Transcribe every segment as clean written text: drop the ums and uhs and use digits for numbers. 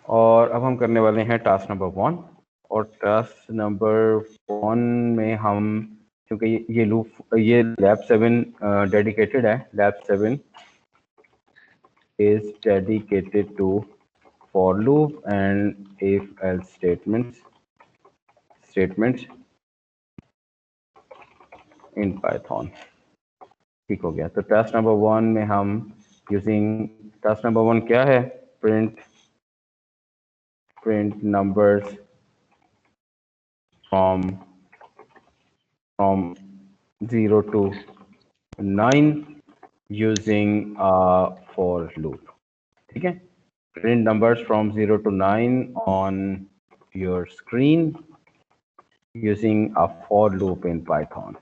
और अब हम करने वाले हैं टास्क नंबर 1। और टास्क नंबर 1 में हम, क्योंकि ये लूप, ये लैब 7 डेडिकेटेड है, lab 7 is dedicated to for loop and if else statements in Python। ठीक हो गया। तो टास्क नंबर 1 में हम यूजिंग, टास्क नंबर 1 क्या है? Print numbers from 0 to 9 using a for loop। ठीक है, print numbers from 0 to 9 on your screen using a for loop in Python।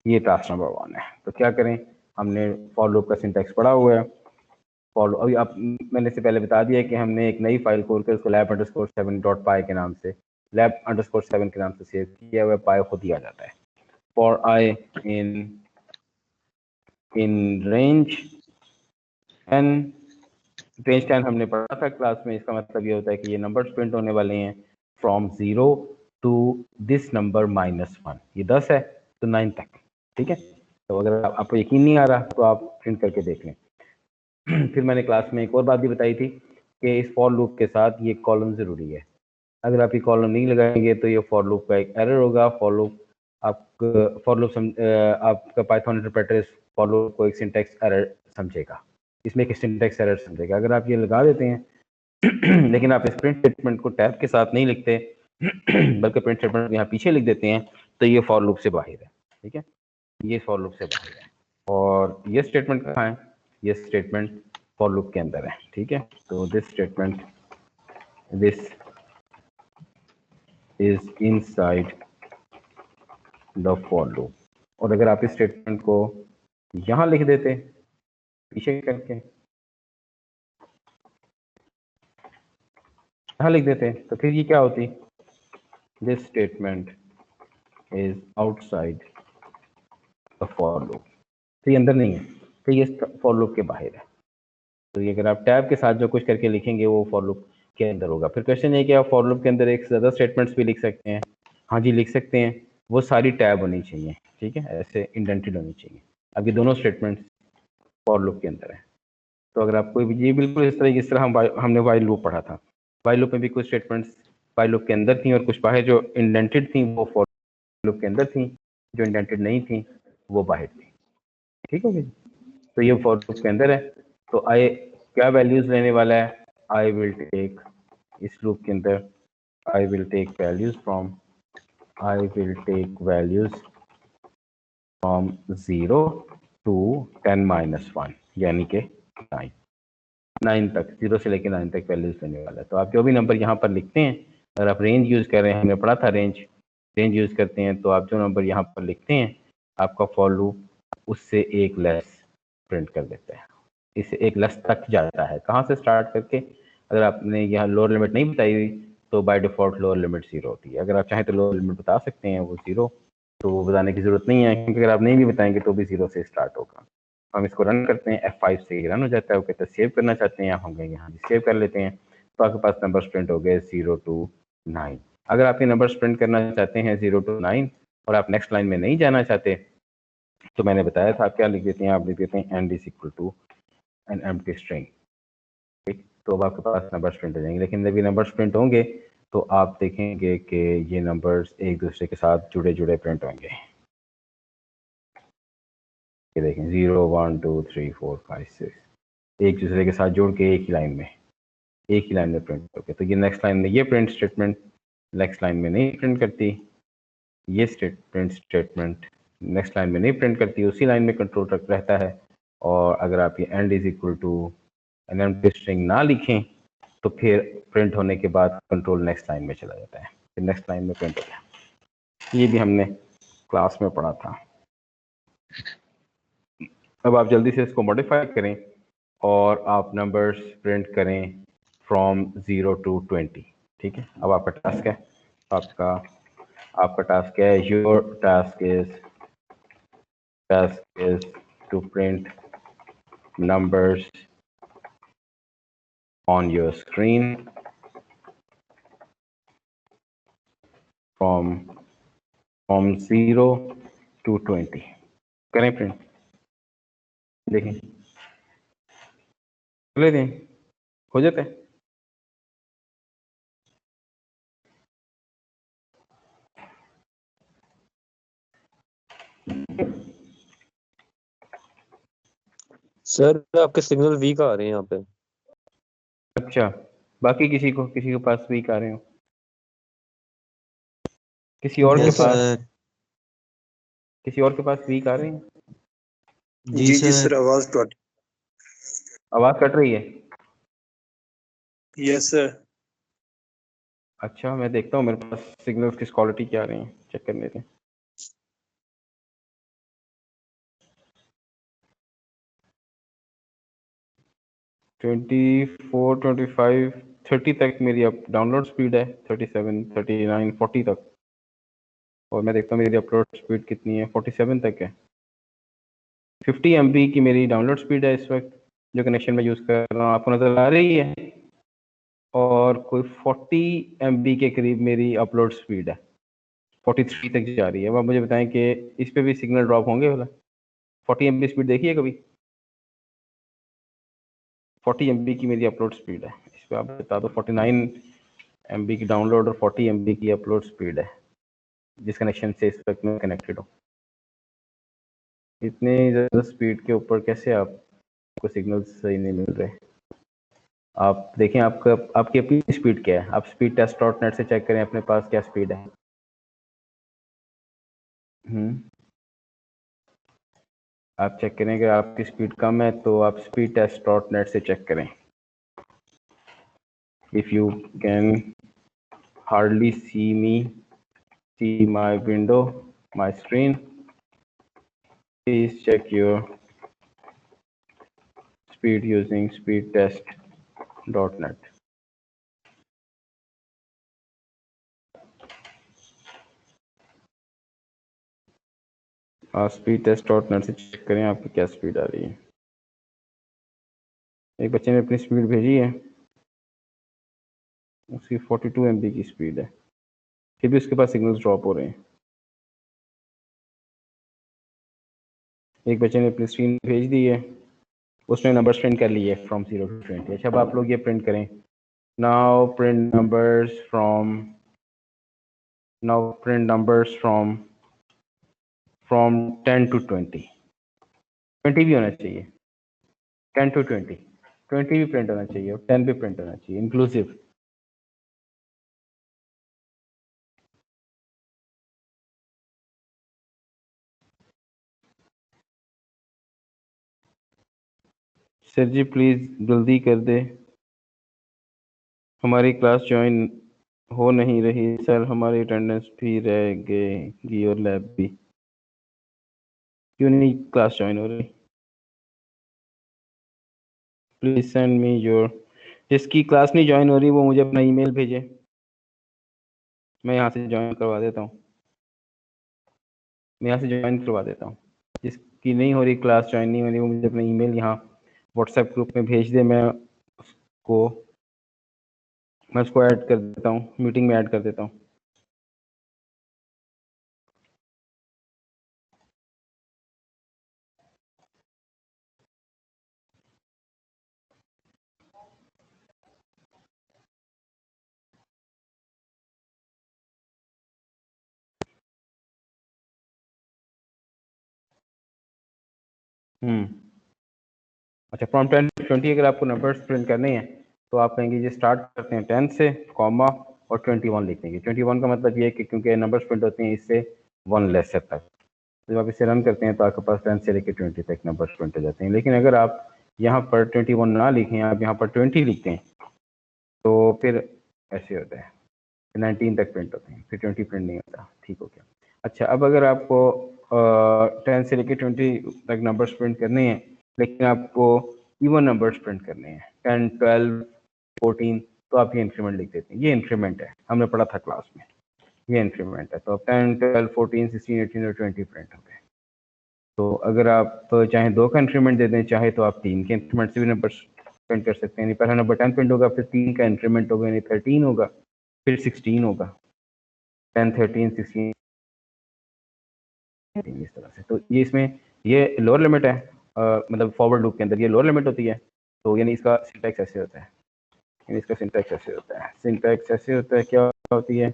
ये टास्क नंबर 1 है। तो क्या करें, हमने फॉर लूप का सिंटैक्स पढ़ा हुआ है। फॉर अभी आप, मैंने इससे पहले बता दिया कि हमने एक नई फाइल खोल कर उसको lab_7.py के नाम से, lab_7 के नाम से सेव किया हुआ है। पाई खुद ही आ जाता है। फॉर आई इन रेंज 10 हमने पढ़ा था क्लास में। इसका मतलब ये होता है कि ये नंबर्स प्रिंट होने वाले हैं फ्रॉम 0 टू दिस नंबर -1। ये 10 है तो 9 तक। ठीक है, तो अगर आपको यकीन नहीं आ रहा तो आप प्रिंट करके देख लें। फिर मैंने क्लास में एक और बात भी बताई थी कि इस फॉर लूप के साथ ये कॉलम जरूरी है। अगर आप ये कॉलम नहीं लगाएंगे तो ये फॉर लूप का एक एरर होगा। फॉर लूप आपका पाइथन इंटरप्रेटर इस फॉर लूप को एक सिंटैक्स एरर समझेगा, इसमें एक सिंटैक्स एरर समझेगा। अगर आप ये लगा देते हैं लेकिन आप इस प्रिंट स्टेटमेंट को टैब के साथ नहीं लिखते बल्कि प्रिंट स्टेटमेंट यहाँ पीछे लिख देते हैं, तो ये फॉर लूप से बाहर है। ठीक है, ये फॉर लूप से बाहर है। और ये स्टेटमेंट कहाँ है? ये स्टेटमेंट फॉर लूप के अंदर है। ठीक है, तो this statement, this is inside the for loop. और अगर आप इस स्टेटमेंट को यहां लिख देते पीछे करके, यहां लिख देते, तो फिर ये क्या होती? This statement is outside the for loop. तो ये अंदर नहीं है, तो ये फॉर लूप के बाहर है। तो ये अगर आप टैब के साथ जो कुछ करके लिखेंगे वो फॉर लूप के अंदर होगा। फिर क्वेश्चन है कि आप फॉर लूप के अंदर एक से ज़्यादा स्टेटमेंट्स भी लिख सकते हैं। हाँ जी, लिख सकते हैं। वो सारी टैब होनी चाहिए। ठीक है, ऐसे इंडेंटेड होनी चाहिए। अब ये दोनों स्टेटमेंट्स फॉर लूप के अंदर है। तो अगर आप कोई भी, ये बिल्कुल इस तरह हमने वाइल लूप पढ़ा था। वाइल लूप में भी कुछ स्टेटमेंट्स वाइल लूप के अंदर थी और कुछ बाहर। जो इंडेंटेड थी वो फॉर लूप के अंदर थी, जो इंडेंटेड नहीं थी वो बाहर थी। ठीक है, तो ये फॉर लूप के अंदर है। तो आई क्या वैल्यूज लेने वाला है? आई विल टेक, इस लूप के अंदर I will take values from, I will take values from 0 to 10-1, यानी कि 9 तक, 0 से लेकर 9 तक वैल्यूज लेने वाला है। तो आप जो भी नंबर यहाँ पर लिखते हैं, अगर आप रेंज यूज कर रहे हैं, हमने पढ़ा था रेंज यूज करते हैं, तो आप जो नंबर यहाँ पर लिखते हैं आपका फॉर लूप उससे एक लेस प्रिंट कर देता है। इससे एक लेस तक जाता है। कहाँ से स्टार्ट करके? अगर आपने यहाँ लोअर लिमिट नहीं बताई हुई तो बाय डिफॉल्ट लोअर लिमिट 0 होती है। अगर आप चाहें तो लोअर लिमिट बता सकते हैं, वो 0, तो वो बताने की जरूरत नहीं है, क्योंकि अगर आप नहीं भी बताएंगे तो भी 0 से स्टार्ट होगा। हम इसको रन करते हैं, F5 से रन हो जाता है। वो कहते हैं सेव करना चाहते हैं, हम कहेंगे हाँ जी सेव कर लेते हैं। तो आपके पास नंबर प्रिंट हो गए 0 to 9। अगर आप ये नंबर प्रिंट करना चाहते हैं 0 to 9 और आप नेक्स्ट लाइन में नहीं जाना चाहते, तो मैंने बताया था आप क्या लिख देते हैं, आप लिख देते हैं end is equal to an empty string. ठीक, तो अब आपके पास नंबर प्रिंट हो जाएंगे। लेकिन जब ये नंबर प्रिंट होंगे तो आप देखेंगे कि ये नंबर्स एक दूसरे के साथ जुड़े जुड़े प्रिंट होंगे। ये देखें 0 1 2 3 4 5 6 एक दूसरे के साथ जोड़ के एक ही लाइन में प्रिंट होंगे। तो ये नेक्स्ट लाइन में ये प्रिंट स्टेटमेंट नेक्स्ट लाइन में नहीं प्रिंट करती, ये प्रिंट स्टेटमेंट नेक्स्ट लाइन में नहीं प्रिंट करती, उसी लाइन में कंट्रोल रहता है। और अगर आप ये end is equal to an empty string ना लिखें तो फिर प्रिंट होने के बाद कंट्रोल नेक्स्ट लाइन में चला जाता है, फिर नेक्स्ट लाइन में प्रिंट हो गया। ये भी हमने क्लास में पढ़ा था। अब आप जल्दी से इसको मॉडिफाई करें और आप नंबर्स प्रिंट करें फ्रॉम 0 to 20। ठीक है, अब आपका टास्क है, आपका टास्क है, your task is to print numbers on your screen from 0 to 20. करें प्रिंट, देखें ले दें, हो जाता है। सर आपके सिग्नल वीक आ रहे हैं यहाँ पे। अच्छा, बाकी किसी के पास वीक आ रहे हो? किसी और के पास, किसी और के पास वीक आ रहे हैं? जी सर, आवाज कट रही है। Yes sir. अच्छा, मैं देखता हूँ मेरे पास सिग्नल्स किस क्वालिटी के आ रहे हैं, चेक करने दें। ट्वेंटी 25, 30 तक मेरी अब डाउनलोड स्पीड है, 37, 39, 40 तक। और मैं देखता हूँ मेरी अपलोड स्पीड कितनी है, 47 तक है। 50 MB की मेरी डाउनलोड स्पीड है इस वक्त, जो कनेक्शन में यूज़ कर रहा हूँ, आपको नज़र आ रही है। और कोई 40 MB के करीब मेरी अपलोड स्पीड है, 43 तक जा रही है। अब आप मुझे बताएं कि इस पे भी सिग्नल ड्रॉप होंगे वाला? 40 MB स्पीड देखी है कभी? 40 MB की मेरी अपलोड स्पीड है, इस पर आप बता दो। 49 MB की डाउनलोड और 40 MB की अपलोड स्पीड है, जिस कनेक्शन से इस वक्त में कनेक्टेड हो। इतने ज़्यादा स्पीड के ऊपर कैसे आपको सिग्नल सही नहीं मिल रहे? आप देखें आपकी अपनी स्पीड क्या है, आप स्पीड टेस्ट डॉट नेट से चेक करें अपने पास क्या स्पीड है। आप चेक करें कि आपकी स्पीड कम है तो आप स्पीड टेस्ट डॉट नेट से चेक करें। If you can hardly see my window, my screen, please check your speed using speedtest.net. आप speedtest.net से चेक करें आपकी क्या स्पीड आ रही है। एक बच्चे ने अपनी स्पीड भेजी है, उसकी 42 MB की स्पीड है, फिर भी उसके पास सिग्नल्स ड्रॉप हो रहे हैं। एक बच्चे ने अपनी स्क्रीन भेज दी है, उसने नंबर्स प्रिंट कर लिए फ्रॉम 0 to 20। अच्छा, अब आप लोग ये प्रिंट करें। Now print numbers from 10 to 20। 20 भी होना चाहिए, 10 to 20, 20 भी प्रिंट होना चाहिए और 10 भी प्रिंट होना चाहिए, इंक्लूसिव। सर जी प्लीज़ जल्दी कर दे, हमारी क्लास ज्वाइन हो नहीं रही सर, हमारी अटेंडेंस भी रह गई और लैब भी। क्यों नहीं क्लास ज्वाइन हो रही? प्लीज सेंड मी योर, जिसकी क्लास नहीं ज्वाइन हो रही वो मुझे अपना ईमेल भेजे, मैं यहाँ से ज्वाइन करवा देता हूँ। मैं यहाँ से ज्वाइन करवा देता हूँ। जिसकी नहीं हो रही, क्लास ज्वाइन नहीं हो रही, वो मुझे अपना ईमेल यहाँ व्हाट्सएप ग्रुप में भेज दे, मैं उसको ऐड कर देता हूँ, मीटिंग में ऐड कर देता हूँ। अच्छा, फ्रॉम 10 to 20 अगर आपको नंबर्स प्रिंट करने हैं तो आप कहेंगे जी स्टार्ट करते हैं 10 से, कॉमा और 21 लिख देंगे। 21 का मतलब ये है कि क्योंकि नंबर्स प्रिंट होते हैं इससे 1 लेस तक, जब आप इसे रन करते हैं तो आपके पास 10 से लेकर 20 तक नंबर्स प्रिंट हो जाते हैं। लेकिन अगर आप यहाँ पर 21 ना लिखें, आप यहाँ पर 20 लिखते हैं तो फिर ऐसे होता है, 19 तक प्रिंट होते हैं, फिर 20 प्रिंट नहीं होता। ठीक हो गया। अच्छा, अब अगर आपको 10 से लेकर 20 तक नंबर्स प्रिंट करने हैं, लेकिन आपको इवन नंबर्स प्रिंट करने हैं 10, 12, 14, तो आप ये इंक्रीमेंट लिख देते हैं। ये इंक्रीमेंट है, हमने पढ़ा था क्लास में, ये इंक्रीमेंट है। तो 10, 12, 14, 16, 18 और 20 प्रिंट हो गए। तो अगर आप चाहे 2 का इंक्रीमेंट दे दें, चाहे तो आप 3 के इंक्रीमेंट से भी नंबर्स प्रिंट कर सकते हैं। पहला नंबर 10 प्रिंट होगा, फिर 3 का इंक्रीमेंट होगा यानी 13 होगा, फिर 16 होगा, 10 13 16 इस तरह से। तो ये इसमें ये लोअर लिमिट है, मतलब फॉरवर्ड लूप के अंदर ये लोअर लिमिट होती है। तो यानी इसका सिंटैक्स ऐसे होता है, यानी इसका सिंटैक्स ऐसे होता है, सिंटैक्स ऐसे होता है। क्या होती है?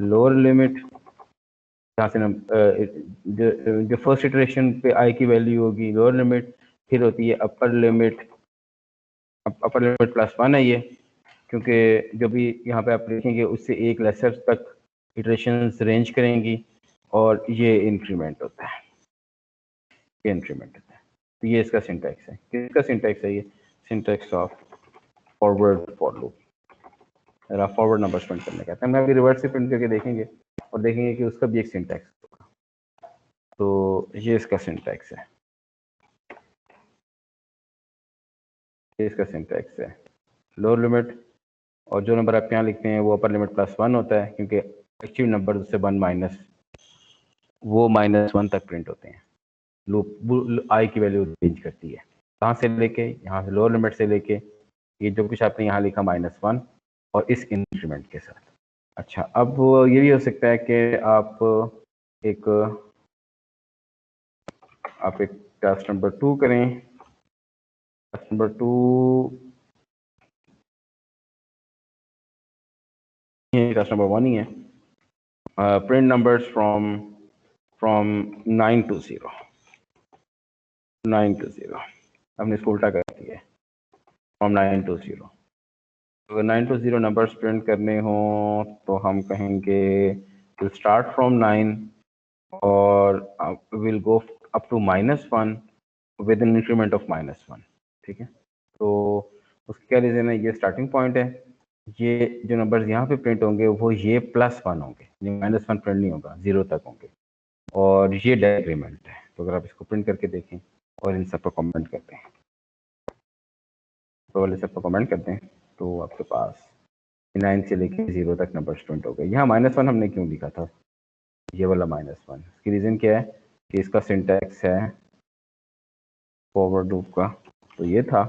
लोअर लिमिट, जहाँ से जो फर्स्ट इटरेशन पे आई की वैल्यू होगी लोअर लिमिट, फिर होती है अपर लिमिट। अपर लिमिट +1 है ये, क्योंकि जो भी यहाँ पे आप लिखेंगे उससे एक लेसर तक इटरेशंस रेंज करेंगी, और ये इंक्रीमेंट होता है, ये इंक्रीमेंट होता है। तो ये इसका सिंटैक्स है। किसका सिंटैक्स है? ये syntax of forward for loop, अगर आप फॉरवर्ड नंबर प्रिंट करने का। हम अभी रिवर्स से प्रिंट करके देखेंगे और देखेंगे कि उसका भी एक सिंटैक्स होगा। तो ये इसका सिंटैक्स है, ये इसका सिंटैक्स है। लोअर लिमिट, और जो नंबर आप यहाँ लिखते हैं वो अपर लिमिट +1 होता है, क्योंकि एक्चुअल नंबर उससे 1 माइनस, वो -1 तक प्रिंट होते हैं। लूप आई की वैल्यू रेंज करती है, कहाँ से लेके, यहाँ से लोअर लिमिट से लेके ये जो कुछ आपने यहाँ लिखा -1 और इस इंक्रीमेंट के साथ। अच्छा, अब ये भी हो सकता है कि आप एक टास्क नंबर 2 करें। टास्क नंबर 2 टास्क नंबर 1 ही है। Print numbers from 9 to 0, 9 to 0। हमने इसको उल्टा कर दिया है, फ्रॉम 9 to 0। अगर 9 to 0 नंबर्स प्रिंट करने हो तो हम कहेंगे विल स्टार्ट फ्रॉम 9 और will go up to -1 with an increment of -1। ठीक है, तो उसका क्या रीज़न है? ये स्टार्टिंग पॉइंट है, ये जो नंबर्स यहाँ पे प्रिंट होंगे वो ये +1 होंगे, -1 प्रिंट नहीं होगा, 0 तक होंगे, और ये डिक्रीमेंट है। तो अगर आप इसको प्रिंट करके देखें और इन सब पर कमेंट करते हैं, तो वाले सब पर कमेंट करते हैं, तो आपके पास 9 से लेके 0 तक नंबर प्रिंट हो गए। यहाँ -1 हमने क्यों लिखा था, ये वाला -1? इसकी रीज़न क्या है कि इसका सिंटैक्स है फॉरवर्ड लूप का, तो ये था,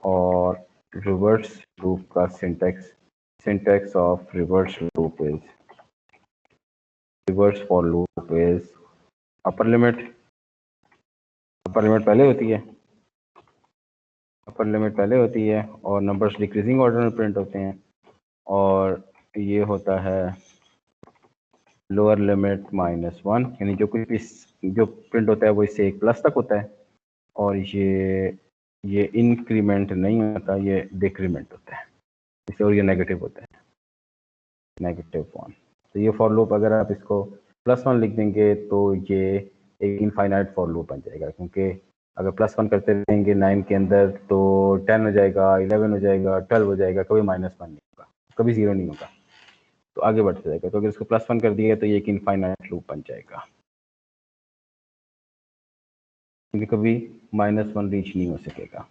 और रिवर्स लूप का syntax of reverse loop is, reverse for loop is upper limit पहले होती है, अपर लिमिट पहले होती है, और नंबर्स डिक्रीजिंग ऑर्डर में प्रिंट होते हैं, और ये होता है लोअर लिमिट -1, यानी जो कुछ भी जो प्रिंट होता है वो इससे 1 प्लस तक होता है, और ये इंक्रीमेंट नहीं होता, ये डिक्रीमेंट होता है इससे, और ये नेगेटिव होता है, -1। तो ये फॉर लूप अगर आप इसको +1 लिख देंगे तो ये एक इनफाइनाइट फॉर लूप बन जाएगा, क्योंकि अगर +1 करते रहेंगे 9 के अंदर तो 10 हो जाएगा, 11 हो जाएगा, 12 हो जाएगा, कभी -1 नहीं होगा, कभी 0 नहीं होगा, तो आगे बढ़ते जाएगा। तो अगर इसको +1 कर दिया तो ये एक इनफाइनाइट लूप बन जाएगा, क्योंकि कभी -1 रीच नहीं हो सकेगा।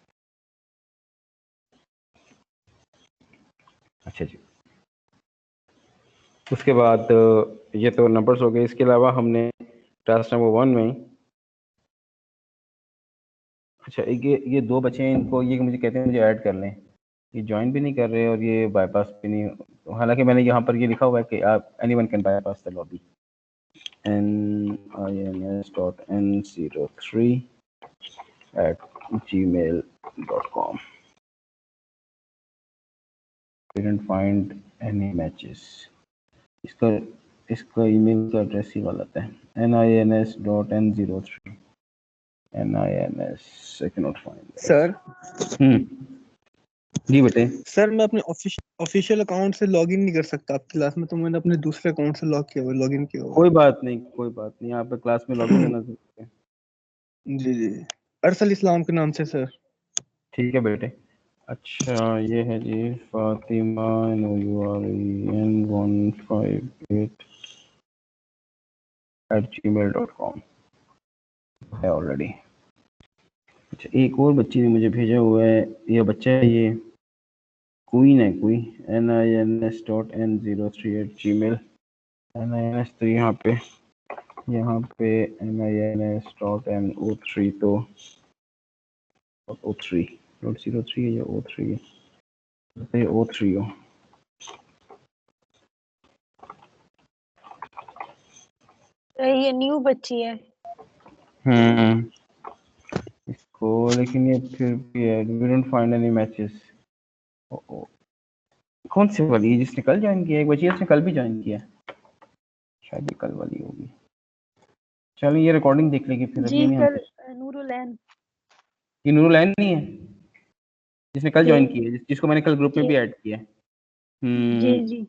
अच्छा जी, उसके बाद ये तो नंबर्स हो गए। इसके अलावा हमने टास्क नंबर 1 में, अच्छा ये 2 बचे हैं, इनको ये मुझे कहते हैं मुझे ऐड कर लें, ये ज्वाइन भी नहीं कर रहे और ये बाईपास भी नहीं, हालांकि मैंने यहाँ पर ये लिखा हुआ है कि आप anyone can bypass the lobby, nins.n03@gmail.com। didn't find any matches। इसका ईमेल का एड्रेस ही गलत है, nins.n03 nins I cannot find that। Sir ji बेटे। सर मैं अपने ऑफिशियल अकाउंट से लॉगिन नहीं कर सकता आपकी क्लास में, तो मैंने अपने दूसरे अकाउंट से लॉगिन किया हुआ कोई बात नहीं, आप क्लास में लॉगिन करना सकते हैं। जी जी, अरसल इस्लाम के नाम से सर। ठीक है बेटे। अच्छा, ये है जी फातिमा NOUREN158@gmail.com है ऑलरेडी। अच्छा, एक और बच्ची ने मुझे भेजा हुआ है, ये बच्चा है, ये क्वीन है, nins.n03@gmail, nins तो यहाँ पे nins.no3 तो O3 .03 है या O3 है, ये O3 हो। ये न्यू बच्ची है। इसको लेकिन ये फिर भी है, we don't find any matches। कौन सी वाली है जिसने कल ज्वाइन किया? एक बच्ची उसने कल भी ज्वाइन किया, शायद ये कल वाली होगी। चलो ये रिकॉर्डिंग देख लेगी फिर। जी अभी नहीं कल हम, नूरुलैन। ये नूरुलैन नहीं है जिसने कल जी। ज्वाइन किया है, जिसको मैंने कल ग्रुप में जी भी ऐड किया है। जी जी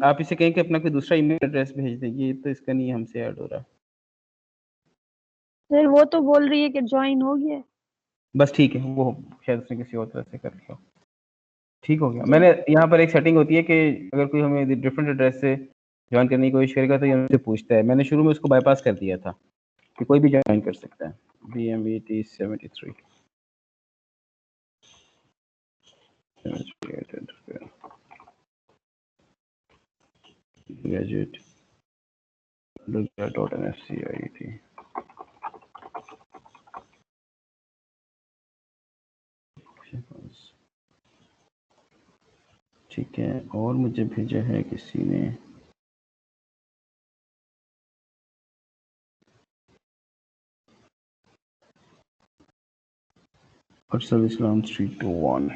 आप इसे कहें कि अपना कोई दूसरा ईमेल एड्रेस भेज दें, ये तो इसका नहीं हमसे ऐड हो रहा। सर वो तो बोल रही है कि ज्वाइन हो गया। बस ठीक है, वो शायद उसने किसी और तरह से कर लिया। ठीक हो गया। जी। मैंने यहाँ पर एक सेटिंग होती है कि अगर कोई हमें डिफरेंट एड्रेस से ज्वाइन करने की कोशिश करेगा तो ये हमसे पूछता है। मैंने शुरू में उसको बाईपास कर दिया था कि कोई भी ज्वाइन कर सकता है। BMET73 gadget .nfciet। ठीक है, और मुझे भेजा है किसी ने, अरसल इस्लाम 321।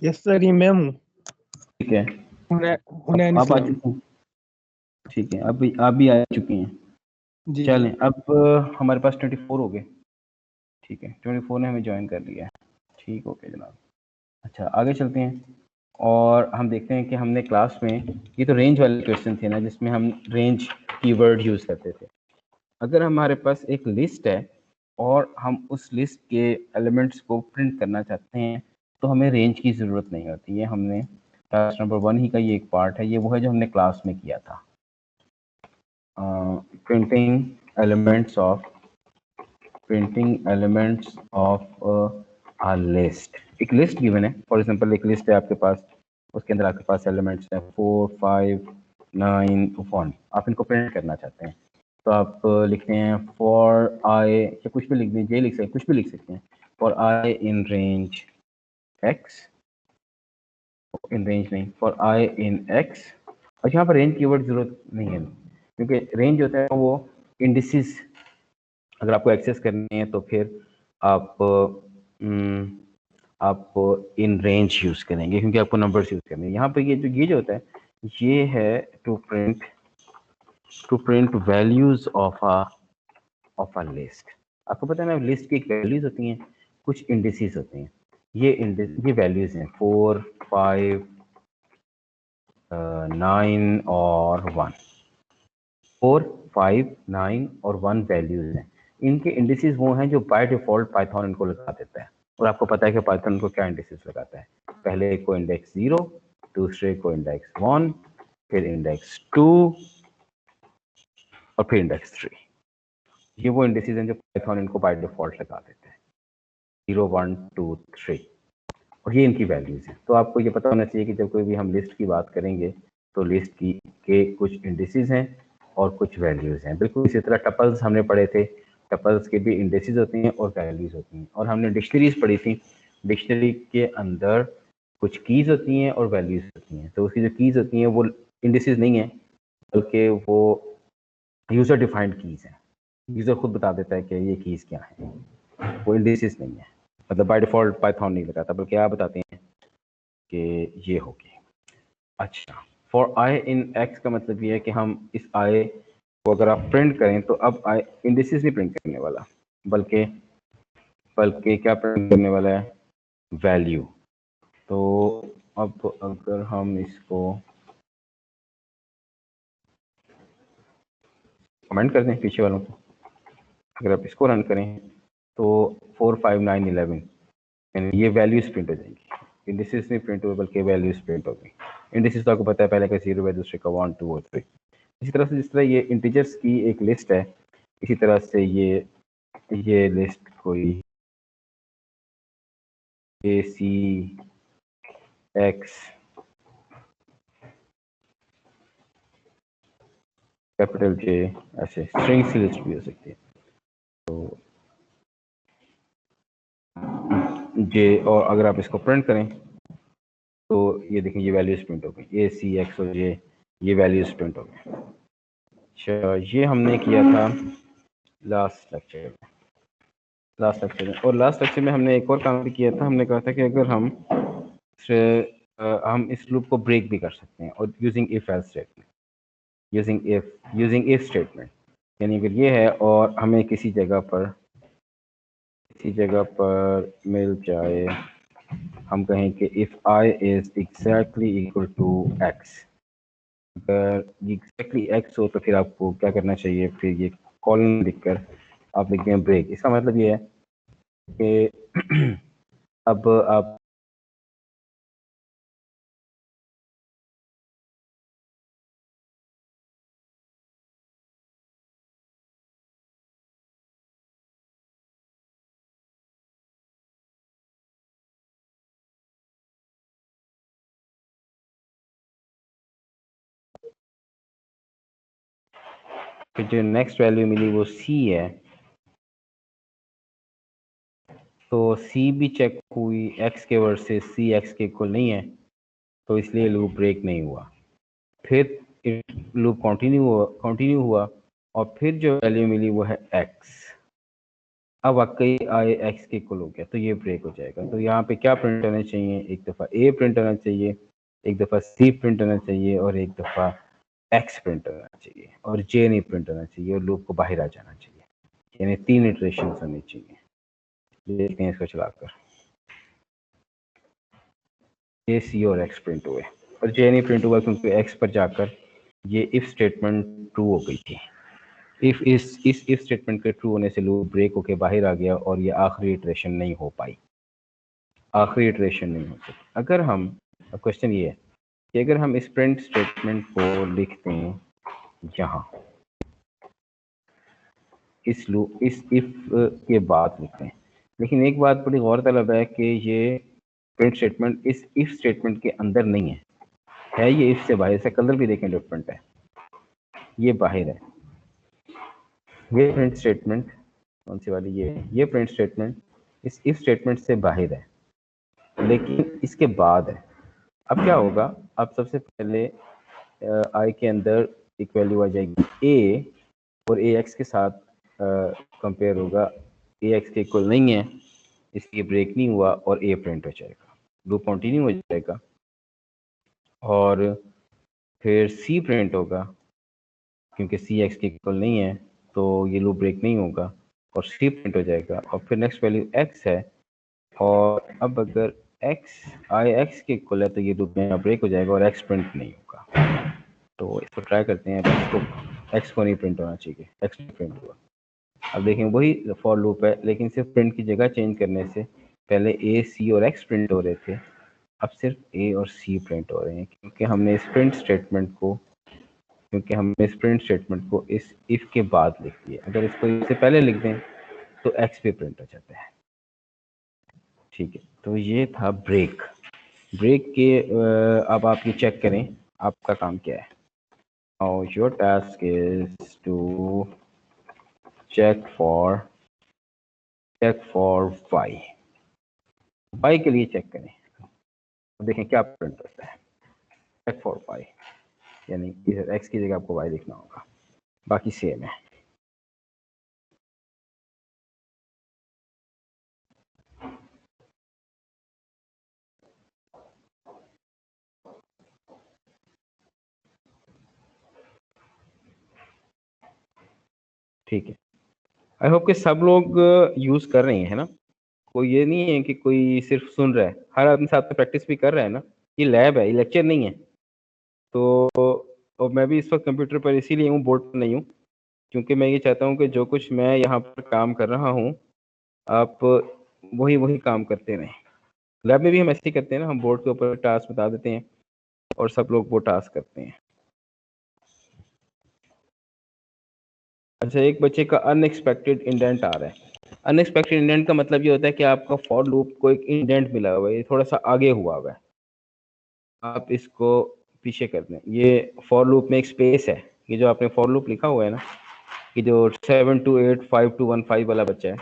यस सर, ये मैं हूँ। ठीक है, हुनैन आप आ इस्लाम। चुके हैं। ठीक है, आप भी आ चुके हैं। जी जी। चलें, अब हमारे पास 24 हो गए। ठीक है, 24 ने हमें ज्वाइन कर लिया है। ठीक हो गया जनाब। अच्छा, आगे चलते हैं और हम देखते हैं कि हमने क्लास में, ये तो रेंज वाले क्वेश्चन थे ना जिसमें हम रेंज कीवर्ड यूज़ करते थे। अगर हमारे पास एक लिस्ट है और हम उस लिस्ट के एलिमेंट्स को प्रिंट करना चाहते हैं तो हमें रेंज की ज़रूरत नहीं होती है। हमने क्लास नंबर 1 ही का ये एक पार्ट है, ये वो है जो हमने क्लास में किया था, printing elements of a list. एक लिस्ट गिवन है, फॉर एग्जांपल एक लिस्ट है आपके पास, उसके अंदर आपके पास एलिमेंट्स हैं 4 5 9 1। आप इनको प्रिंट करना चाहते हैं तो आप लिखते हैं फॉर आई, या कुछ भी लिख दीजिए, लिख सकते, कुछ भी लिख सकते हैं, for I in range x, in range नहीं, फॉर आई इन एक्स। और यहाँ पर रेंज कीवर्ड जरूरत नहीं है क्योंकि रेंज होता है वो इंडिसेस, अगर आपको एक्सेस करनी है तो फिर आप इन रेंज यूज़ करेंगे क्योंकि आपको नंबर्स यूज़ करने हैं। यहाँ पर ये जो होता है ये है to print values of a list. आपको पता है ना, लिस्ट की एक वैल्यूज होती हैं, कुछ इंडिसेस होते हैं। ये वैल्यूज हैं 4 5 9 और 1। 4 5 9 और 1 वैल्यूज हैं। इनके इंडिसेस वो हैं जो बाय डिफॉल्ट पाइथन इनको लगा देता है। और आपको पता है कि पाइथन को क्या इंडिसेस लगाता है, पहले को इंडेक्स 0, दूसरे को इंडेक्स 1, फिर इंडेक्स 2 और फिर इंडेक्स 3। ये वो इंडिसेस हैं जो पाइथन इनको बाय डिफॉल्ट लगा देता है, 0 1 2 3, और ये इनकी वैल्यूज हैं। तो आपको ये पता होना चाहिए कि जब कोई भी हम लिस्ट की बात करेंगे तो लिस्ट की के कुछ इंडिसेस हैं और कुछ वैल्यूज हैं। बिल्कुल इसी तरह टपल्स हमने पढ़े थे, टपल्स के भी इंडिसेस होते हैं और वैल्यूज होती हैं। और हमने डिक्शनरीज पढ़ी थी, डिक्शनरी के अंदर कुछ कीज होती हैं और वैल्यूज होती हैं। तो उसकी जो कीज होती हैं वो इंडिसेस नहीं है बल्कि वो यूजर डिफाइंड कीज हैं। यूजर खुद बता देता है कि ये कीज क्या है, वो इंडिसेस नहीं है। मतलब बाय डिफॉल्ट पाइथन नहीं लगाता बल्कि आप बताते हैं कि ये होगी। अच्छा, फॉर आई इन एक्स का मतलब ये है कि हम इस आई को अगर आप प्रिंट करें तो अब आई इंडिसेस नहीं प्रिंट करने वाला बल्कि क्या प्रिंट करने वाला है, वैल्यू। तो अब अगर हम इसको कमेंट कर दें पीछे वालों को, अगर आप इसको रन करें तो 4 5 9 11 यानी ये वैल्यूज प्रिंट हो जाएंगी। इंडिसेस नहीं प्रिंट हुए बल्कि वैल्यूज प्रिंट हो गई। इंडिसेस तो आपको पता है, पहले का 0 है, दूसरे का 1 2 और 3। इसी तरह से जिस तरह ये इंटीजर्स की एक लिस्ट है, इसी तरह से ये लिस्ट कोई ए सी एक्स कैपिटल जे, ऐसे स्ट्रिंग्स की लिस्ट भी हो सकती है। तो जे, और अगर आप इसको प्रिंट करें तो ये देखें ये वैल्यूज प्रिंट हो गई, ए सी एक्स और ये वैल्यूज प्रिंट हो गए। अच्छा, ये हमने किया था लास्ट लेक्चर में। और लास्ट लेक्चर में हमने एक और काम भी किया था। हमने कहा था कि अगर हम इस लूप को ब्रेक भी कर सकते हैं और using if else statement, using if statement. यानी अगर ये है और हमें किसी जगह पर मिल जाए, हम कहें कि if i is exactly equal to x, अगर ये एग्जैक्टली x हो तो फिर आपको क्या करना चाहिए, फिर ये कॉलन लिखकर आप लिखते हैं ब्रेक। इसका मतलब ये है कि अब आप फिर जो नेक्स्ट वैल्यू मिली वो c है, तो c भी चेक हुई x के वर्सेस c x के इक्वल नहीं है, तो इसलिए लूप ब्रेक नहीं हुआ। फिर लूप कंटिन्यू हुआ और फिर जो वैल्यू मिली वो है x। अब वाकई i x के इक्वल हो गया तो ये ब्रेक हो जाएगा। तो यहाँ पे क्या प्रिंट होना चाहिए, एक दफ़ा a प्रिंट होना चाहिए, एक दफ़ा c प्रिंट होना चाहिए और एक दफ़ा x प्रिंट होना चाहिए, और j नहीं प्रिंट होना चाहिए और लूप को बाहर आ जाना चाहिए। यानी 3 इटरेशन होनी चाहिए। देखते हैं इसको चलाकर, ए सी और x प्रिंट हुए और j नहीं प्रिंट हुआ क्योंकि x पर जाकर ये इफ स्टेटमेंट ट्रू हो गई थी। इस इफ स्टेटमेंट के ट्रू होने से लूप ब्रेक होके बाहर आ गया और ये आखिरी इटरेशन नहीं हो पाई, आखिरी इटरेशन नहीं हो सकी। अगर हम, अब क्वेश्चन ये है कि अगर हम इस प्रिंट स्टेटमेंट को लिखते हैं यहाँ इस इफ के बाद लिखते हैं, लेकिन एक बात बड़ी गौरतलब है कि ये प्रिंट स्टेटमेंट इस इफ स्टेटमेंट के अंदर नहीं है ये इफ से बाहर। से कलर भी देखें डिफरेंट है, ये बाहर है। ये प्रिंट स्टेटमेंट कौन सी वाली, ये प्रिंट स्टेटमेंट इस इफ स्टेटमेंट से बाहर है, लेकिन इसके बाद है। अब क्या होगा, अब सबसे पहले आई के अंदर एक वैल्यू आ जाएगी ए और ए एक्स के साथ कंपेयर होगा, ए एक्स के इक्वल नहीं है इसलिए ब्रेक नहीं हुआ और ए प्रिंट हो जाएगा, लूप कंटिन्यू हो जाएगा। और फिर सी प्रिंट होगा क्योंकि सी एक्स के इक्वल नहीं है तो ये लूप ब्रेक नहीं होगा और सी प्रिंट हो जाएगा। और फिर नेक्स्ट वैल्यू एक्स है, और अब अगर एक्स आई एक्स के इक्वल है तो ये लूप में ब्रेक हो जाएगा और एक्स प्रिंट नहीं होगा। तो इसको ट्राई करते हैं। एक्स को नहीं प्रिंट होना चाहिए, एक्स प्रिंट हुआ। अब देखें वही फॉर लूप है, लेकिन सिर्फ प्रिंट की जगह चेंज करने से पहले ए सी और एक्स प्रिंट हो रहे थे, अब सिर्फ ए और सी प्रिंट हो रहे हैं क्योंकि हमने इस प्रिंट स्टेटमेंट को इस इफ के बाद लिख दिया। अगर इसको इससे पहले लिख दें तो एक्स भी प्रिंट हो जाता है। ठीक है, तो ये था ब्रेक के अब आप ये चेक करें आपका काम क्या है। और your task is to check for y के लिए चेक करें, तो देखें क्या प्रिंट होता है। चेक फॉर y यानी इधर x की जगह आपको y लिखना होगा, बाकी सेम है। ठीक है, आई होप कि सब लोग यूज कर रहे हैं ना, कोई ये नहीं है कि कोई सिर्फ सुन रहा है, हर आदमी साथ में प्रैक्टिस भी कर रहा है ना। ये लैब है, ये लेक्चर नहीं है। तो और मैं भी इस वक्त कंप्यूटर पर इसीलिए हूँ, बोर्ड पर नहीं हूँ, क्योंकि मैं ये चाहता हूँ कि जो कुछ मैं यहाँ पर काम कर रहा हूँ आप वही काम करते रहें। लैब में भी हम ऐसे ही करते हैं ना, हम बोर्ड के ऊपर टास्क बता देते हैं और सब लोग वो टास्क करते हैं। अच्छा, एक बच्चे का अनएक्सपेक्टेड इंडेंट आ रहा है। अनएक्सपेक्टेड इंडेंट का मतलब ये होता है कि आपका फॉर लूप को एक इंडेंट मिला हुआ है, ये थोड़ा सा आगे हुआ हुआ है, आप इसको पीछे कर दें। ये फॉर लूप में एक स्पेस है, ये जो आपने फॉर लूप लिखा हुआ है ना, ये जो 7 to 8 5 to 1 5 वाला बच्चा है,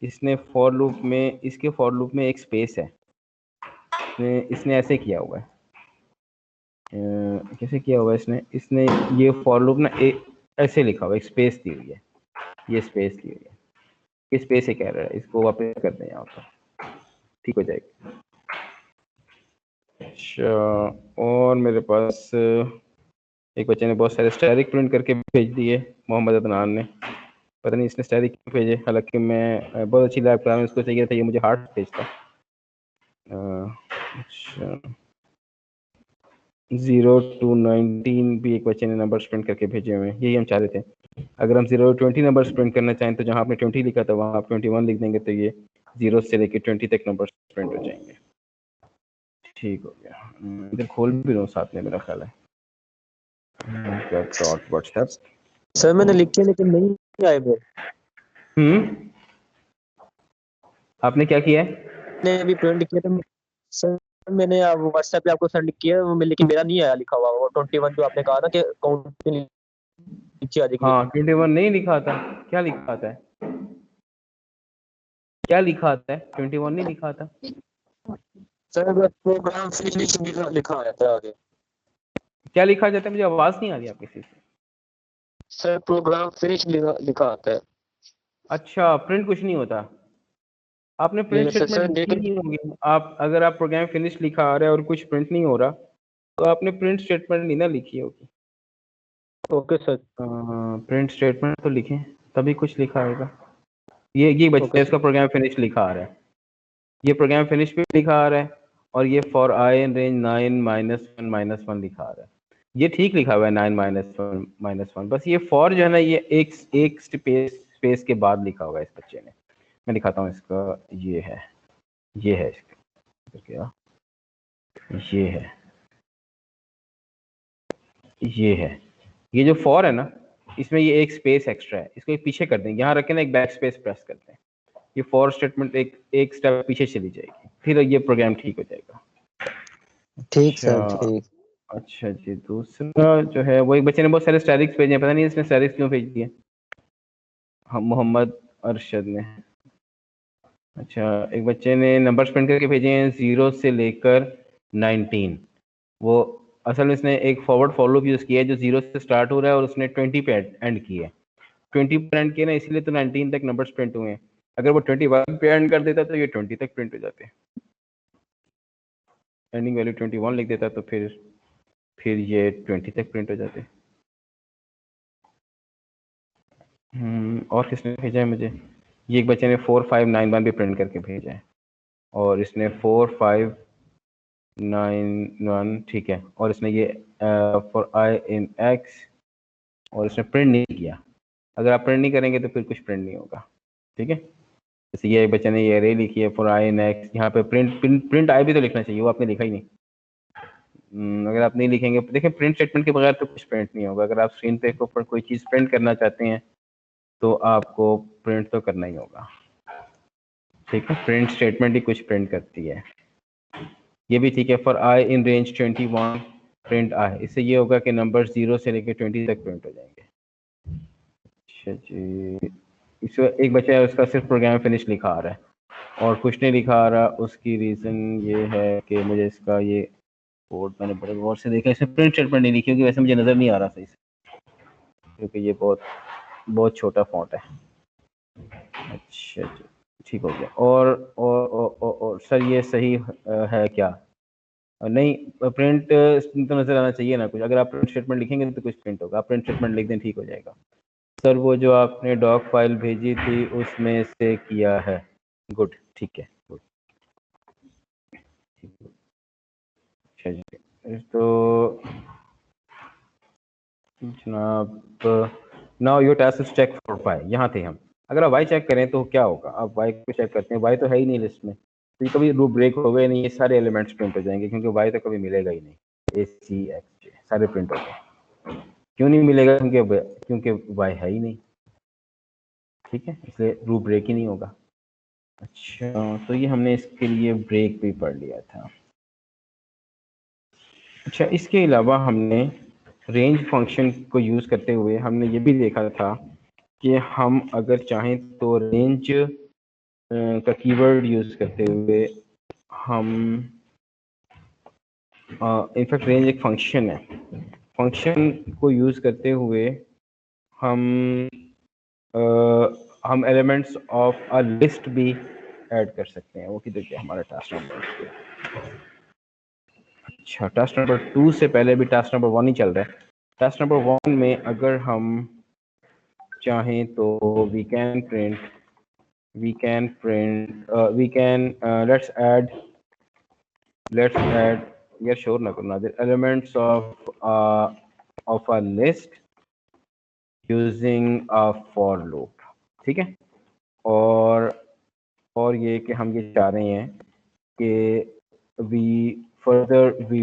इसने फॉर लूप में, इसके फॉर लूप में एक स्पेस है, इसने ऐसे किया हुआ है। कैसे किया हुआ है इसने ये फॉर लूप ना ऐसे लिखा हुआ है, एक स्पेस दी हुई है, ये स्पेस दी हुई है, ये स्पेस है कह रहा है, इसको वापस कर दें यहाँ पर, ठीक हो जाएगा। अच्छा, और मेरे पास एक बच्चे ने बहुत सारे स्टैटिक प्रिंट करके भेज दिए, मोहम्मद अदनान ने, पता नहीं इसने स्टैटिक क्यों भेजे, हालांकि मैं बहुत अच्छी लैब करा, उसको चाहिए था, ये मुझे हार्ड भेजता। अच्छा, 0 to 19 भी एक बच्चे ने नंबर प्रिंट करके भेजे हुए हैं, यही हम चाह रहे थे। अगर हम 0 to 20 नंबर प्रिंट करना चाहें तो जहाँ आपने 20 लिखा था वहाँ आप 21 लिख देंगे, तो ये 0 से लेके 20 तक नंबर प्रिंट हो जाएंगे। ठीक हो गया, इधर खोल भी रहा हूँ साथ में, मेरा ख्याल है व्हाट्सएप। सर मैंने लिखे लेकिन नहीं आए मेरे। आपने क्या किया है? मैंने अभी प्रिंट किया था सर, मैंने व्हाट्सएप पे आपको सेंड किया लेकिन मेरा नहीं आया लिखा हुआ, वो 21 जो आपने कहा ना कि अकाउंट पे नीचे आ जाएगी। हाँ 21 नहीं लिखा था, क्या लिखा आता है, क्या लिखा आता है? 21 नहीं लिखा था सर, प्रोग्राम फिनिश लिखा आया था आगे। क्या लिखा जाता है? मुझे आवाज नहीं आ रही आपकी से। सर प्रोग्राम फिनिश लिखा आता है। अच्छा, प्रिंट कुछ नहीं होता, आपने प्रिंट स्टेटमेंट लिखी नहीं होगी। आप अगर आप प्रोग्राम फिनिश लिखा आ रहा है और कुछ प्रिंट नहीं हो रहा तो आपने प्रिंट स्टेटमेंट नहीं ना लिखी होगी। Okay sir. प्रिंट स्टेटमेंट तो लिखें तभी कुछ लिखा आएगा। ये बच्चा इसका प्रोग्राम फिनिश लिखा आ रहा है, ये प्रोग्राम फिनिश भी लिखा आ रहा है, और ये फॉर आई इन रेंज 9 -1 लिखा आ रहा है। ये ठीक लिखा हुआ है 9 -1 बस ये फॉर जो है ना ये एक स्पेस के बाद लिखा हुआ है इस बच्चे ने। मैं दिखाता हूँ इसका, ये है इसका क्या, ये जो फॉर है ना इसमें ये एक स्पेस एक्स्ट्रा है, इसको एक पीछे कर देंगे, यहाँ रखें ना, एक बैक स्पेस प्रेस करते हैं, ये फॉर स्टेटमेंट एक स्टेप पीछे चली जाएगी, फिर ये प्रोग्राम ठीक हो जाएगा। ठीक सर ठीक। अच्छा जी, दूसरा जो है वो एक बच्चे ने बहुत सारे स्टैटिक्स भेजे हैं, पता नहीं इसने स्टैटिक्स क्यों भेज दिए, हम मोहम्मद अरशद ने। अच्छा, एक बच्चे ने नंबर्स प्रिंट करके भेजे हैं 0 से लेकर 19, वो असल में इसने एक फॉरवर्ड फॉलो यूज किया है जो 0 से स्टार्ट हो रहा है और उसने 20 पे एंड किया है, 20 पे एंड किया ना, इसलिए तो 19 तक नंबर्स प्रिंट हुए हैं। अगर वो 21 पे एंड कर देता तो ये 20 तक प्रिंट हो जाते, एंडिंग वैल्यू 21 लिख देता तो फिर ये 20 तक प्रिंट हो जाते। और किसने भेजा है मुझे, ये एक बच्चे ने 4591 भी प्रिंट करके भेजा है, और इसने 4591 ठीक है, और इसने ये फॉर आई इन एक्स, और इसने प्रिंट नहीं किया। अगर आप प्रिंट नहीं करेंगे तो फिर कुछ प्रिंट नहीं होगा, ठीक है। जैसे ये बच्चे ने ये अरे लिखी है फॉर आई इन एक्स, यहाँ पे प्रिंट आई भी तो लिखना चाहिए, वो आपने लिखा ही नहीं। अगर आप नहीं लिखेंगे, देखिए प्रिंट स्टेटमेंट के बगैर तो कुछ प्रिंट नहीं होगा। अगर आप स्क्रीन पे ऊपर कोई चीज़ प्रिंट करना चाहते हैं तो आपको प्रिंट तो करना ही होगा, ठीक है। प्रिंट स्टेटमेंट ही कुछ प्रिंट करती है, ये भी ठीक है। For I in range 21 print I, इससे ये होगा कि नंबर 0 से लेकर 20 तक प्रिंट हो जाएंगे। अच्छा जी, इसमें एक बच्चा है उसका सिर्फ प्रोग्राम फिनिश लिखा आ रहा है और कुछ नहीं लिखा आ रहा, उसकी रीज़न ये है कि मुझे इसका ये कोड मैंने बड़े गौर से देखा, इसमें प्रिंट स्टेटमेंट नहीं लिखी होगी, वैसे मुझे नज़र नहीं आ रहा सही से क्योंकि ये बहुत छोटा फॉन्ट है। अच्छा जी, ठीक हो गया। और सर ये सही है क्या? नहीं, प्रिंट तो नज़र आना चाहिए ना कुछ, अगर आप प्रिंट स्टेटमेंट लिखेंगे तो कुछ प्रिंट होगा, आप प्रिंट स्टेटमेंट लिख दें ठीक हो जाएगा। सर वो जो आपने डॉक फाइल भेजी थी उसमें से किया है, गुड, ठीक है, गुड। अच्छा जी, तो जनाब now your task is check for y, यहाँ थे हम। अगर आप वाई चेक करें तो क्या होगा, आप वाई को चेक करते हैं, वाई तो है ही नहीं लिस्ट में, तो ये कभी रूप ब्रेक हो गए नहीं, ये सारे एलिमेंट्स प्रिंट हो जाएंगे क्योंकि वाई तो कभी मिलेगा ही नहीं, ए सी एक्स जे सारे प्रिंट हो गए। क्यों नहीं मिलेगा? क्योंकि वाई है ही नहीं, ठीक है, इसलिए रूप ब्रेक ही नहीं होगा। अच्छा, तो ये हमने इसके लिए ब्रेक भी पढ़ लिया था। अच्छा, इसके अलावा हमने रेंज फंक्शन को यूज़ करते हुए हमने ये भी देखा था कि हम अगर चाहें तो रेंज का कीवर्ड यूज करते हुए हम इनफैक्ट रेंज एक फंक्शन है, फंक्शन को यूज करते हुए हम एलिमेंट्स ऑफ अ लिस्ट भी ऐड कर सकते हैं। वो किधर गया हमारा टास्क नंबर? अच्छा, टास्क नंबर 2 से पहले भी टास्क नंबर 1 ही चल रहा है। टास्क नंबर 1 में अगर हम चाहें तो वी कैन लेट्स ऐड यार शोर ना करना, the elements of a list using a for loop. ठीक है, और ये कि हम ये चाह रहे हैं कि we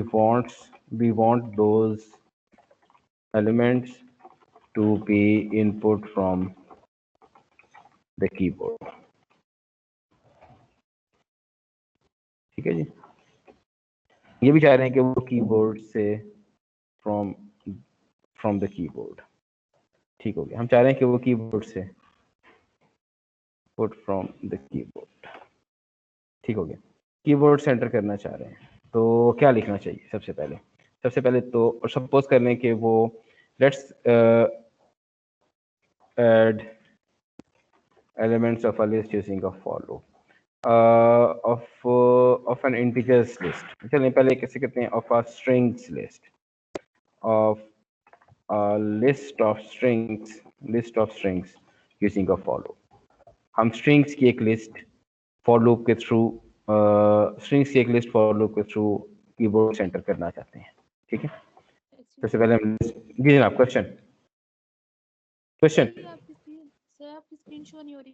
want those elements to be input from the keyboard। ठीक है जी, ये भी चाह रहे हैं कि वो कीबोर्ड से फ्रॉम द कीबोर्ड। ठीक हो गया, हम चाह रहे हैं कि वो कीबोर्ड से पुट फ्रॉम द कीबोर्ड। ठीक हो गया, कीबोर्ड से एंटर करना चाह रहे हैं तो क्या लिखना चाहिए? सबसे पहले तो सपोज कर लें कि वो let's add elements of a list using a for loop of an integers list। चलिए पहले कैसे करते हैं? of a strings list, of a list of strings using a for loop। हम strings की एक लिस्ट for loop के through keyboard से एंटर करना चाहते हैं। ठीक है, सबसे पहले हम जी जनाब, क्वेश्चन आपकी स्क्रीन शो नहीं हो रही।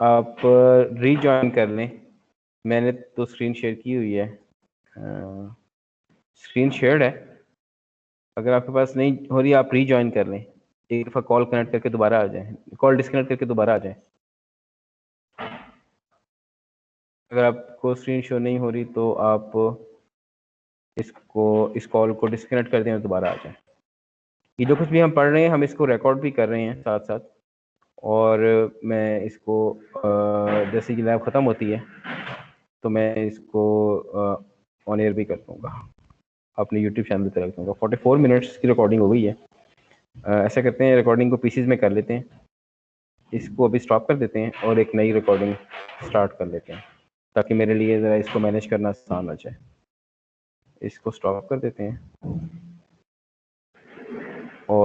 आप रीजॉइन कर लें, मैंने तो स्क्रीन शेयर की हुई है। स्क्रीन शेयर्ड है, अगर आपके पास नहीं हो रही आप रीजॉइन कर लें, एक दफ़ा कॉल कनेक्ट करके दोबारा आ जाएं, कॉल डिस्कनेक्ट करके दोबारा आ जाएं। अगर आपको स्क्रीन शो नहीं हो रही तो आप इस कॉल को डिस्कनेक्ट कर दें और दोबारा आ जाएं। ये जो कुछ भी हम पढ़ रहे हैं हम इसको रिकॉर्ड भी कर रहे हैं साथ साथ, और मैं इसको जैसे कि लैब ख़त्म होती है तो मैं इसको ऑन एयर भी कर दूँगा, अपने यूट्यूब चैनल पर रख दूँगा। 44 मिनट्स की रिकॉर्डिंग हो गई है। ऐसा करते हैं, रिकॉर्डिंग को पीसीज में कर लेते हैं, इसको अभी स्टॉप कर देते हैं और एक नई रिकॉर्डिंग स्टार्ट कर लेते हैं ताकि मेरे लिए ज़रा इसको मैनेज करना आसान हो जाए। इसको स्टॉप कर देते हैं।